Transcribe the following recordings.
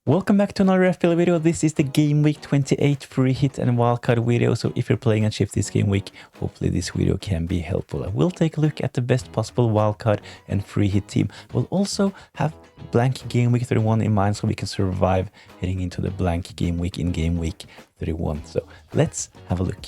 Welcome back to another FPL video. This is the game week 28 free hit and wildcard video. So if you're playing a shift this game week, hopefully this video can be helpful. I will take a look at the best possible wildcard and free hit team. We'll also have blank game week 31 in mind so we can survive heading into the blank game week in game week 31. So let's have a look.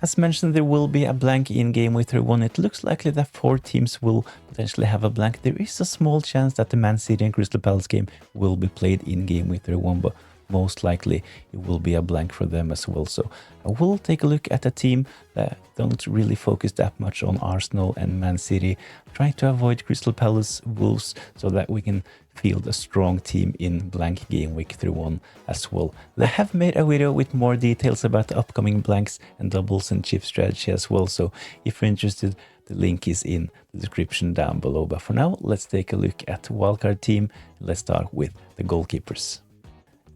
As mentioned, there will be a blank in game week 31. It looks likely that 4 teams will potentially have a blank. There is a small chance that the Man City and Crystal Palace game will be played in game week 31, but most likely it will be a blank for them as well. So I will take a look at a team that don't really focus that much on Arsenal and Man City, trying to avoid Crystal Palace, Wolves, so that we can field a strong team in blank game week 31 as well. I have made a video with more details about the upcoming blanks and doubles and chip strategy as well. So if you're interested, the link is in the description down below. But for now, let's take a look at the wildcard team. Let's start with the goalkeepers.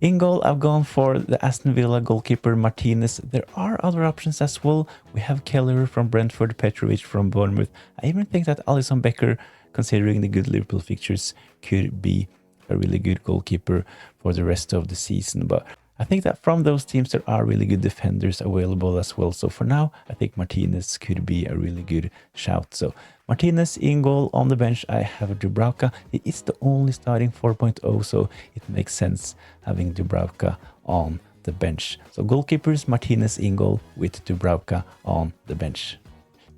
In goal, I've gone for the Aston Villa goalkeeper Martinez. There are other options as well. We have Keller from Brentford, Petrovic from Bournemouth. I even think that Alisson Becker, considering the good Liverpool fixtures, could be a really good goalkeeper for the rest of the season. But I think that from those teams, there are really good defenders available as well. So for now, I think Martinez could be a really good shout. So Martinez in goal. On the bench, I have Dubravka. He is the only starting 4.0, so it makes sense having Dubravka on the bench. So goalkeepers, Martinez in goal with Dubravka on the bench.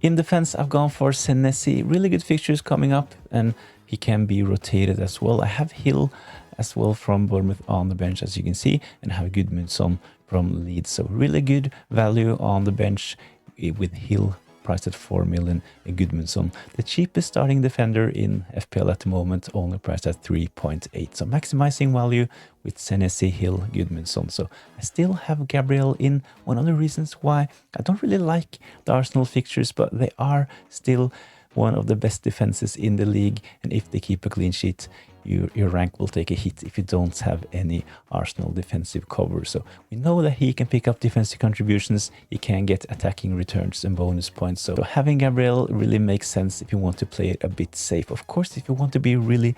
In defense, I've gone for Senesi. Really good fixtures coming up, and he can be rotated as well. I have Hill as well from Bournemouth on the bench, as you can see, and have Gudmundsson from Leeds. So really good value on the bench with Hill priced at 4 million and Gudmundsson, the cheapest starting defender in FPL at the moment, only priced at 3.8. So maximizing value with Senesi, Hill, Gudmundsson. So I still have Gabriel in. One of the reasons why I don't really like the Arsenal fixtures, but they are still one of the best defenses in the league, and if they keep a clean sheet, your rank will take a hit if you don't have any Arsenal defensive cover. So we know that he can pick up defensive contributions, he can get attacking returns and bonus points. So having Gabriel really makes sense if you want to play it a bit safe. Of course, if you want to be really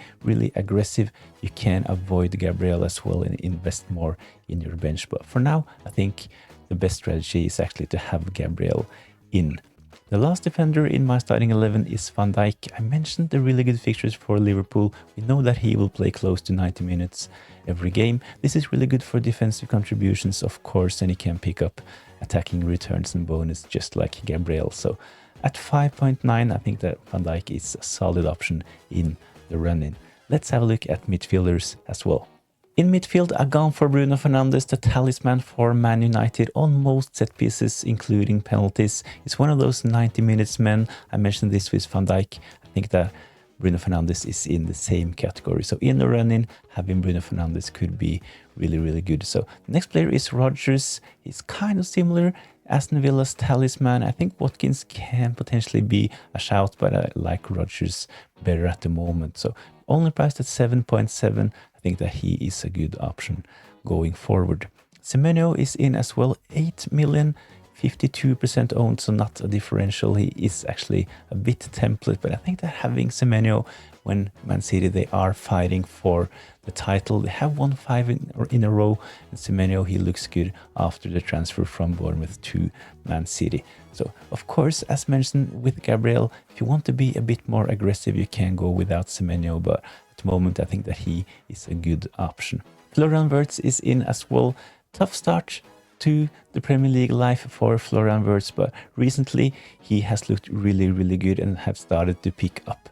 aggressive, you can avoid Gabriel as well and invest more in your bench. But for now, I think the best strategy is actually to have Gabriel in. The last defender in my starting 11 is Van Dijk. I mentioned the really good fixtures for Liverpool. We know that he will play close to 90 minutes every game. This is really good for defensive contributions, of course, and he can pick up attacking returns and bonus just like Gabriel. So at 5.9, I think that Van Dijk is a solid option in the run-in. Let's have a look at midfielders as well. In midfield, I've gone for Bruno Fernandes, the talisman for Man United on most set pieces, including penalties. It's one of those 90 minutes men. I mentioned this with Van Dijk. I think that Bruno Fernandes is in the same category. So in the run-in, having Bruno Fernandes could be really good. So the next player is Rodgers. He's kind of similar. Aston Villa's talisman. I think Watkins can potentially be a shout, but I like Rodgers better at the moment. So only priced at 7.7. I think that he is a good option going forward. Semenyo is in as well, 8 million, 52% owned, so not a differential. He is actually a bit template, but I think that having Semenyo when Man City, they are fighting for the title. They have won 5 in a row, and Semenyo, he looks good after the transfer from Bournemouth to Man City. So, of course, as mentioned with Gabriel, if you want to be a bit more aggressive, you can go without Semenyo, but at the moment, I think that he is a good option. Florian Wirtz is in as well. Tough start to the Premier League life for Florian Wirtz, but recently he has looked really good and have started to pick up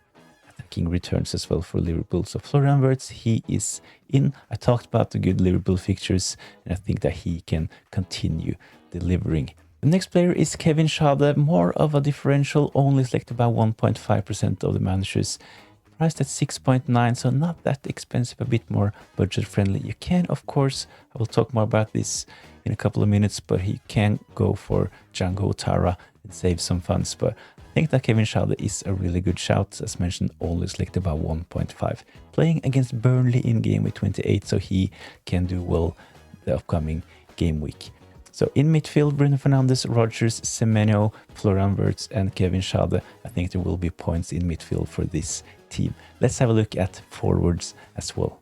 attacking returns as well for Liverpool. So Florian Wirtz, he is in. I talked about the good Liverpool fixtures, and I think that he can continue delivering. The next player is Kevin Schade, more of a differential, only selected by 1.5% of the managers. Priced at 6.9, so not that expensive, a bit more budget friendly. You can, of course, I will talk more about this in a couple of minutes, but he can go for Django Tara and save some funds. But I think that Kevin Schade is a really good shout, as mentioned, only selected by 1.5. Playing against Burnley in game week 28, so he can do well the upcoming game week. So in midfield, Bruno Fernandes, Rodgers, Semenyo, Florian Wirtz and Kevin Schade. I think there will be points in midfield for this team. Let's have a look at forwards as well.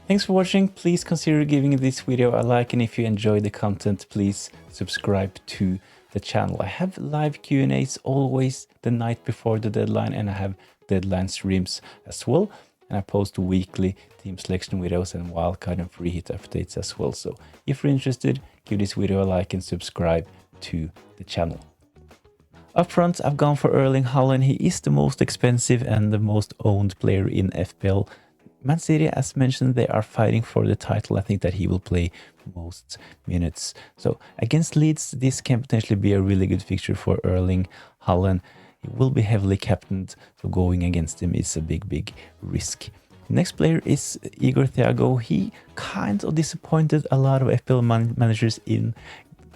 Thanks for watching. Please consider giving this video a like, and if you enjoy the content, please subscribe to the channel. I have live Q&As always the night before the deadline, and I have deadline streams as well. And I post weekly team selection videos and wildcard and free hit updates as well. So if you're interested, give this video a like and subscribe to the channel. Up front, I've gone for Erling Haaland. He is the most expensive and the most owned player in FPL. Man City, as mentioned, they are fighting for the title. I think that he will play most minutes. So against Leeds, this can potentially be a really good fixture for Erling Haaland. He will be heavily captained, so going against him is a big risk. Next player is Igor Thiago. He kind of disappointed a lot of FPL managers in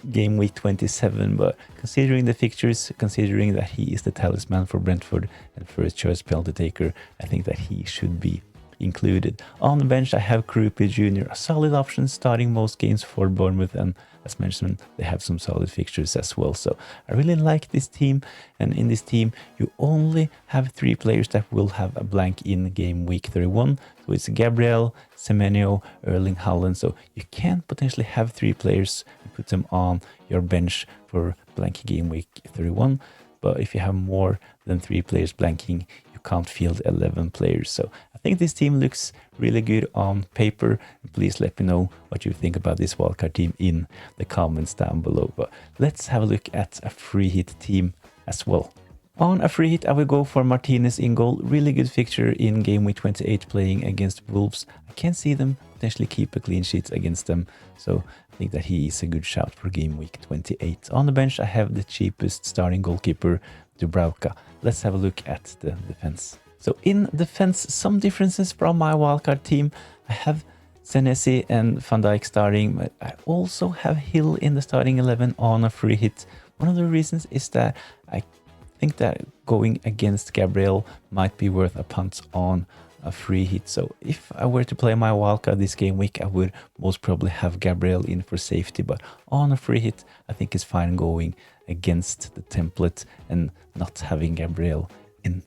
game week 27, but considering the fixtures, considering that he is the talisman for Brentford and first choice penalty taker, I think that he should be included. On the bench, I have Krupi Jr., a solid option starting most games for Bournemouth, and as mentioned, they have some solid fixtures as well. So I really like this team, and in this team, you only have 3 players that will have a blank in game week 31. So it's Gabriel, Semenyo, Erling Haaland. So you can potentially have 3 players and put them on your bench for blank game week 31. But if you have more than 3 players blanking, you can't field 11 players. So I think this team looks really good on paper. Please let me know what you think about this wildcard team in the comments down below. But let's have a look at a free hit team as well. On a free hit, I will go for Martinez in goal. Really good fixture in game week 28 playing against Wolves. I can see them potentially keep a clean sheet against them. So I think that he is a good shout for game week 28. On the bench, I have the cheapest starting goalkeeper, Dubravka. Let's have a look at the defense. So in defense, some differences from my wildcard team. I have Senesi and Van Dijk starting, but I also have Hill in the starting 11 on a free hit. One of the reasons is that I think that going against Gabriel might be worth a punt on a free hit. So if I were to play my wildcard this game week, I would most probably have Gabriel in for safety, but on a free hit, I think it's fine going against the template and not having Gabriel in.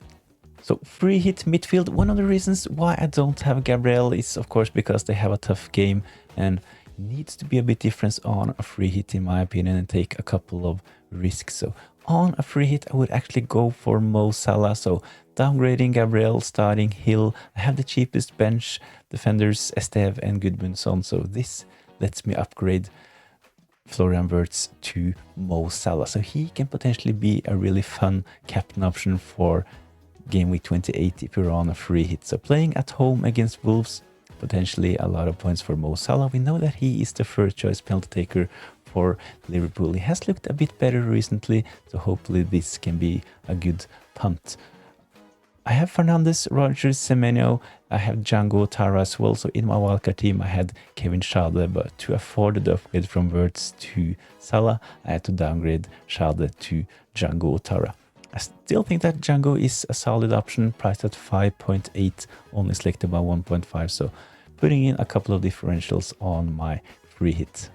So free hit midfield, one of the reasons why I don't have Gabriel is of course because they have a tough game and needs to be a bit different on a free hit in my opinion and take a couple of risks. So on a free hit, I would actually go for Mo Salah. So downgrading Gabriel, starting Hill. I have the cheapest bench defenders, Esteve and Gudmundsson. So this lets me upgrade Florian Wirtz to Mo Salah. So he can potentially be a really fun captain option for game week 28 if you're on a free hit. So playing at home against Wolves, potentially a lot of points for Mo Salah. We know that he is the first choice penalty taker for Liverpool. He has looked a bit better recently, so hopefully this can be a good punt. I have Fernandes, Rodgers, Semenyo. I have Django Tara as well. So in my wildcard team, I had Kevin Schade, but to afford the upgrade from Wirtz to Salah, I had to downgrade Schade to Django Tara. I still think that Django is a solid option, priced at 5.8, only selected by 1.5. So putting in a couple of differentials on my free hit.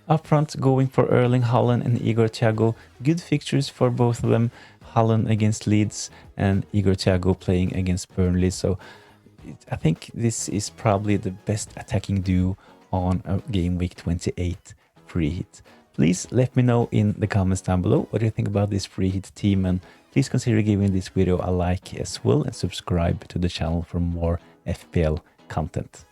Up front, going for Erling Haaland and Igor Thiago. Good fixtures for both of them. Haaland against Leeds and Igor Thiago playing against Burnley. So I think this is probably the best attacking duo on a game week 28 free hit. Please let me know in the comments down below what you think about this free hit team, and please consider giving this video a like as well and subscribe to the channel for more FPL content.